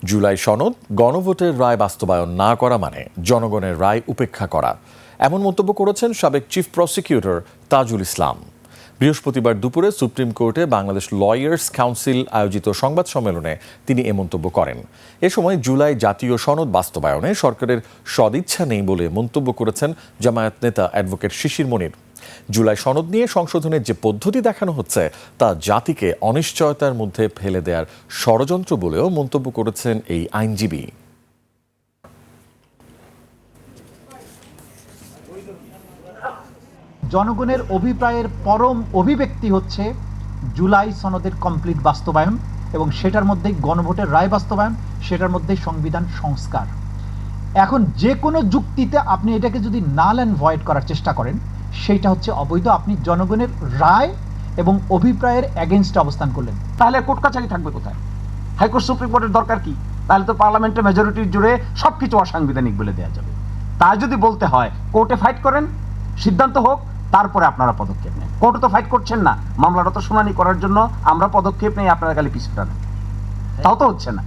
জুলাই সনদ গণভোটের রায় বাস্তবায়ন না করা মানে জনগণের রায় উপেক্ষা করা, এমন মন্তব্য করেছেন সাবেক চিফ প্রসিকিউটর তাজুল ইসলাম। বৃহস্পতিবার দুপুরে সুপ্রিম কোর্টে বাংলাদেশ লয়ার্স কাউন্সিল আয়োজিত সংবাদ সম্মেলনে তিনি এ মন্তব্য করেন। এ সময় জুলাই জাতীয় সনদ বাস্তবায়নে সরকারের সদিচ্ছা নেই বলে মন্তব্য করেছেন জামায়াত নেতা অ্যাডভোকেট শিশির মনির। জুলাই সনদ নিয়ে সংশোধনের যে পদ্ধতি দেখানো হচ্ছে তা জাতিকে অনিশ্চয়তার মধ্যে ফেলে দেওয়ার ষড়যন্ত্র বলেও মন্তব্য করেছেন এই আইনজীবী। জনগণের অভিপ্রায়ের পরম অভিব্যক্তি হচ্ছে জুলাই সনদের কমপ্লিট বাস্তবায়ন, এবং সেটার মধ্যেই গণভোটের রায় বাস্তবায়ন, সেটার মধ্যেই সংবিধান সংস্কার। এখন যে কোনো যুক্তিতে আপনি এটাকে যদি নাল অ্যান্ড ভয়েড করার চেষ্টা করেন, সেইটা হচ্ছে অবৈধ। আপনি জনগণের রায় এবং অভিপ্রায়ের এগেনস্টে অবস্থান করলেন। তাহলে কোর্ট কাছারি থাকবে কোথায়? হাইকোর্ট সুপ্রিম কোর্টের দরকার কি? তাহলে তো পার্লামেন্টের মেজরিটির জুড়ে সবকিছু অসাংবিধানিক বলে দেওয়া যাবে। তাই যদি বলতে হয় কোর্টে ফাইট করেন, সিদ্ধান্ত হোক, তারপরে আপনারা পদক্ষেপ নেন। কোর্টে তো ফাইট করছেন না, মামলাটা তো শুনানি করার জন্য আমরা পদক্ষেপ নেই, আপনারা খালি পিছু টানেন। তাও তো হচ্ছে না।